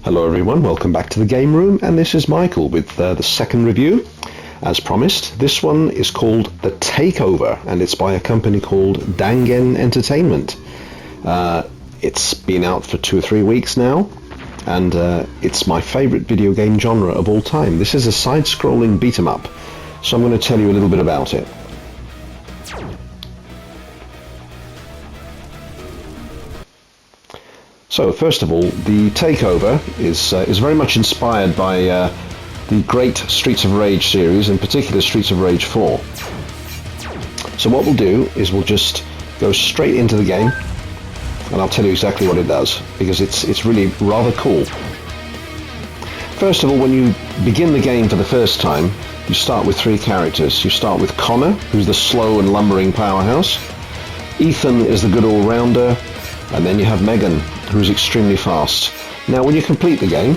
Hello everyone, welcome back to the game room, and this is Michael with the second review. As promised, this one is called The Takeover, and it's by a company called Dangen Entertainment. It's been out for 2 or 3 weeks now, and it's my favorite video game genre of all time. This is a side-scrolling beat-em-up, so I'm going to tell you a little bit about it. So first of all, The Takeover is very much inspired by the great Streets of Rage series, in particular Streets of Rage 4. So what we'll do is we'll just go straight into the game, and I'll tell you exactly what it does, because it's really rather cool. First of all, when you begin the game for the first time, you start with 3 characters. You start with Connor, who's the slow and lumbering powerhouse. Ethan is the good all-rounder, and then you have Megan, who's extremely fast. Now, when you complete the game,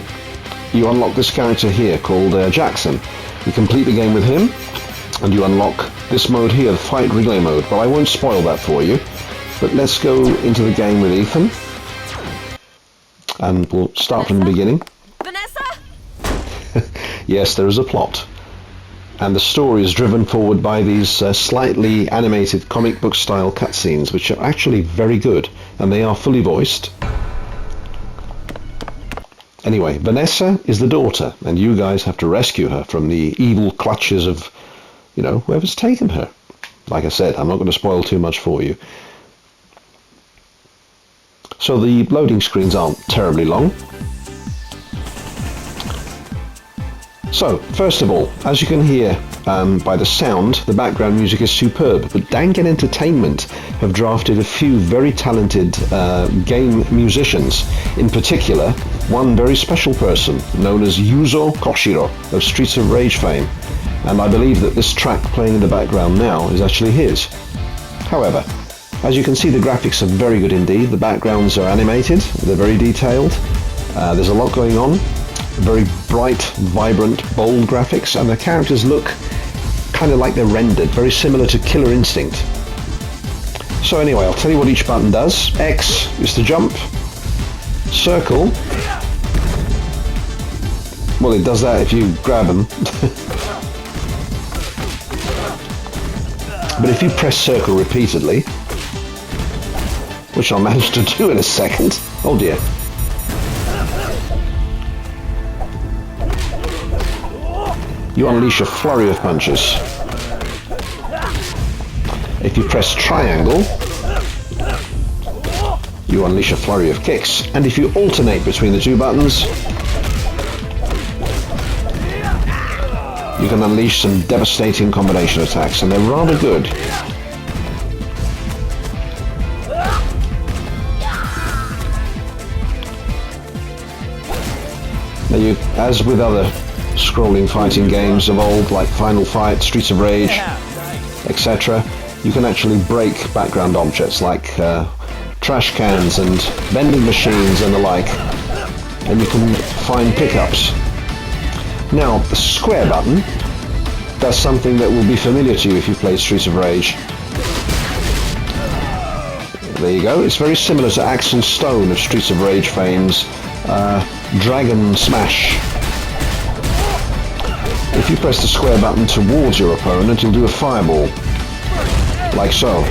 you unlock this character here called Jackson. You complete the game with him, and you unlock this mode here, the Fight Relay mode. But I won't spoil that for you. But let's go into the game with Ethan, and we'll start from the beginning. Vanessa? Yes, there is a plot. And the story is driven forward by these slightly animated comic book style cutscenes, which are actually very good, and they are fully voiced. Anyway, Vanessa is the daughter, and you guys have to rescue her from the evil clutches of, whoever's taken her. Like I said, I'm not going to spoil too much for you. So the loading screens aren't terribly long. So, first of all, as you can hear by the sound, the background music is superb, but Dangen Entertainment have drafted a few very talented game musicians. In particular, one very special person known as Yuzo Koshiro of Streets of Rage fame, and I believe that this track playing in the background now is actually his. However, as you can see, the graphics are very good indeed. The backgrounds are animated, they're very detailed, there's a lot going on. Very bright, vibrant, bold graphics, and the characters look kind of like they're rendered, very similar to Killer Instinct. So anyway, I'll tell you what each button does. X is to jump. Circle, well, it does that if you grab them. But if you press circle repeatedly, which I'll manage to do in a second, oh dear. You unleash a flurry of punches. If you press triangle, you unleash a flurry of kicks. And if you alternate between the 2 buttons, you can unleash some devastating combination attacks, and they're rather good. Now as with other scrolling fighting games of old, like Final Fight, Streets of Rage, etc., you can actually break background objects like trash cans and vending machines and the like, and you can find pickups. Now, the square button does something that will be familiar to you if you've played Streets of Rage. There you go. It's very similar to Axel Stone of Streets of Rage fame's Dragon Smash. If you press the square button towards your opponent, you'll do a fireball, like so.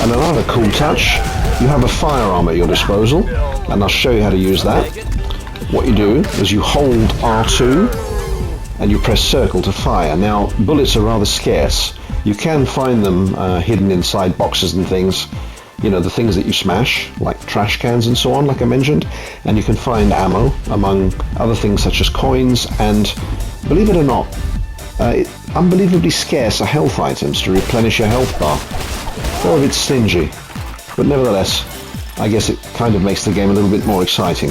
And another cool touch, you have a firearm at your disposal, and I'll show you how to use that. What you do is you hold R2, and you press circle to fire. Now, bullets are rather scarce. You can find them hidden inside boxes and things, the things that you smash, like trash cans and so on, like I mentioned, and you can find ammo, among other things such as coins, and, believe it or not, unbelievably scarce are health items to replenish your health bar. They're a bit stingy, but nevertheless, I guess it kind of makes the game a little bit more exciting.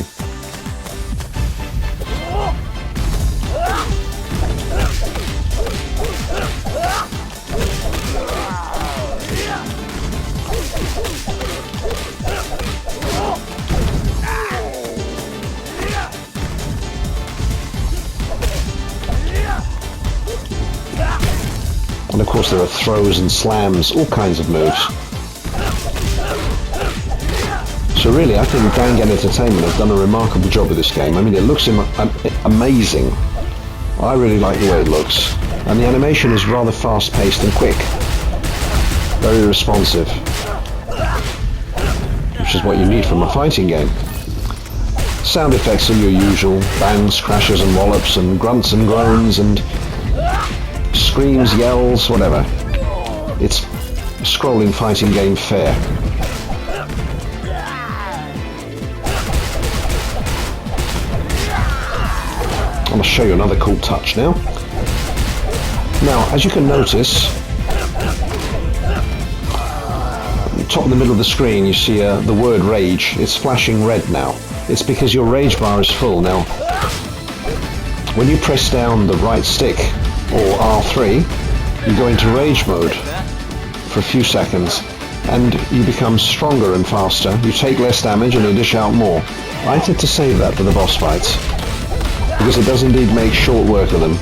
And of course there are throws and slams, all kinds of moves. So really, I think Dangen Entertainment have done a remarkable job with this game. I mean, it looks amazing. I really like the way it looks. And the animation is rather fast-paced and quick. Very responsive. Which is what you need from a fighting game. Sound effects are your usual. Bangs, crashes and wallops and grunts and groans and screams, yells, whatever. It's a scrolling fighting game fare. I'm going to show you another cool touch now. Now, as you can notice, top in the middle of the screen you see the word rage. It's flashing red now. It's because your rage bar is full. Now, when you press down the right stick or R3, you go into rage mode for a few seconds and you become stronger and faster. You take less damage and you dish out more. I tend to save that for the boss fights because it does indeed make short work of them.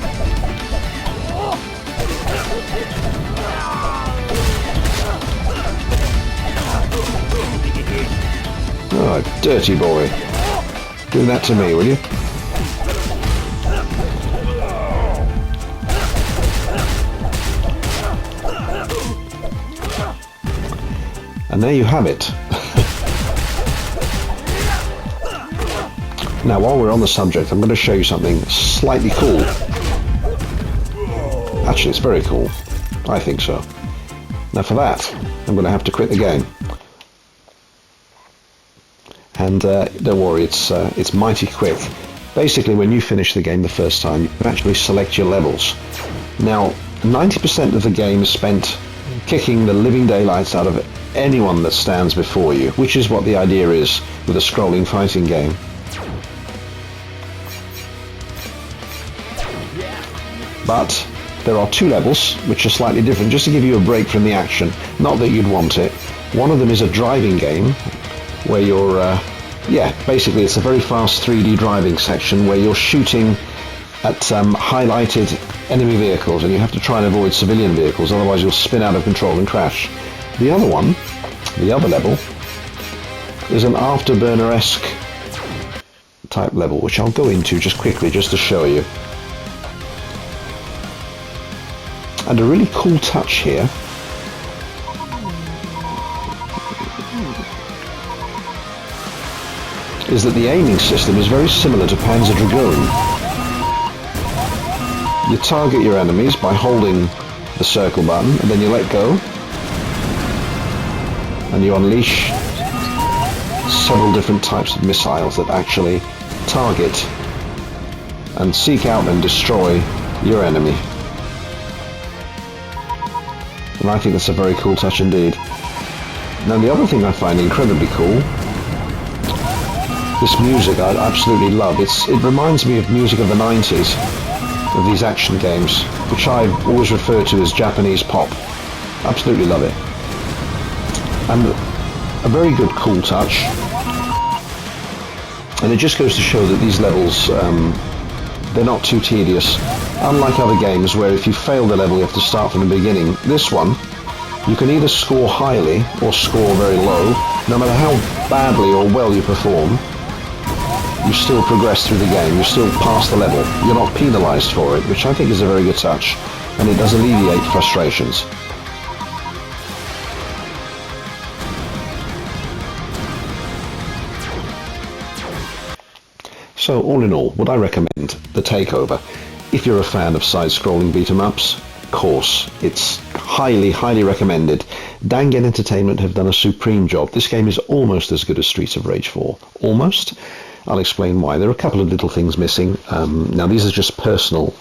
Oh, dirty boy. Do that to me, will you? And there you have it. Now, while we're on the subject, I'm going to show you something slightly cool. Actually, it's very cool. I think so. Now, for that, I'm going to have to quit the game. And don't worry, it's mighty quick. Basically, when you finish the game the first time, you can actually select your levels. Now, 90% of the game is spent kicking the living daylights out of anyone that stands before you, which is what the idea is with a scrolling fighting game. But there are two levels which are slightly different, just to give you a break from the action. Not that you'd want it. One of them is a driving game, where you're, basically it's a very fast 3D driving section where you're shooting at highlighted enemy vehicles, and you have to try and avoid civilian vehicles, otherwise you'll spin out of control and crash. The other one, the other level, is an Afterburner-esque type level, which I'll go into just quickly, just to show you. And a really cool touch here is that the aiming system is very similar to Panzer Dragoon. You target your enemies by holding the circle button, and then you let go, and you unleash several different types of missiles that actually target and seek out and destroy your enemy. And I think that's a very cool touch indeed. Now, the other thing I find incredibly cool, this music I absolutely love. It reminds me of music of the 90s, of these action games, which I've always referred to as Japanese pop. Absolutely love it. And a very good cool touch. And it just goes to show that these levels, they're not too tedious. Unlike other games where if you fail the level you have to start from the beginning, this one, you can either score highly or score very low. No matter how badly or well you perform, you still progress through the game, you still pass the level. You're not penalized for it, which I think is a very good touch, and it does alleviate frustrations. So all in all, would I recommend The Takeover? If you're a fan of side-scrolling beat-em-ups, of course, it's highly, highly recommended. Dangen Entertainment have done a supreme job. This game is almost as good as Streets of Rage 4. Almost. I'll explain why. There are a couple of little things missing. Now, these are just personal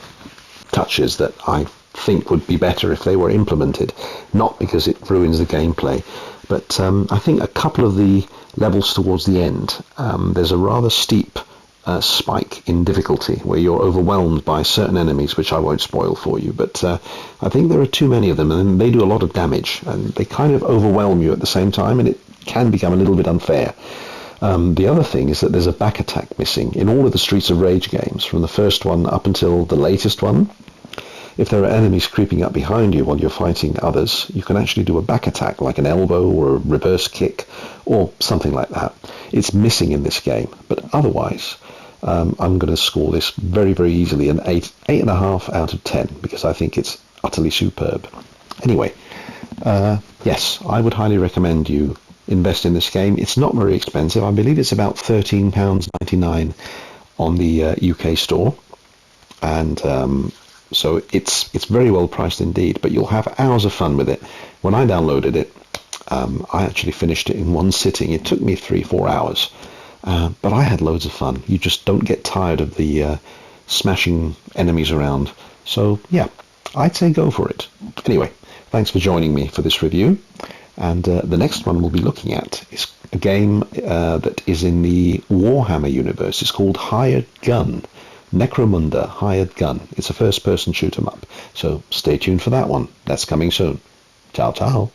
touches that I think would be better if they were implemented, not because it ruins the gameplay. But I think a couple of the levels towards the end, there's a rather steep spike in difficulty where you're overwhelmed by certain enemies, which I won't spoil for you, but I think there are too many of them and they do a lot of damage and they kind of overwhelm you at the same time, and it can become a little bit unfair. The other thing is that there's a back attack missing in all of the Streets of Rage games, from the first one up until the latest one. if there are enemies creeping up behind you while you're fighting others, you can actually do a back attack like an elbow or a reverse kick or something like that. It's missing in this game, but otherwise I'm going to score this very, very easily an 8.5 out of 10 because I think it's utterly superb. Anyway, yes, I would highly recommend you invest in this game. It's not very expensive. I believe it's about £13.99 on the UK store, and so it's very well priced indeed. But you'll have hours of fun with it. When I downloaded it, I actually finished it in one sitting. It took me 3-4 hours. But I had loads of fun. You just don't get tired of the smashing enemies around. So, yeah, I'd say go for it. Anyway, thanks for joining me for this review. And the next one we'll be looking at is a game that is in the Warhammer universe. It's called Hired Gun. Necromunda Hired Gun. It's a first-person shoot 'em up. So stay tuned for that one. That's coming soon. Ciao, ciao.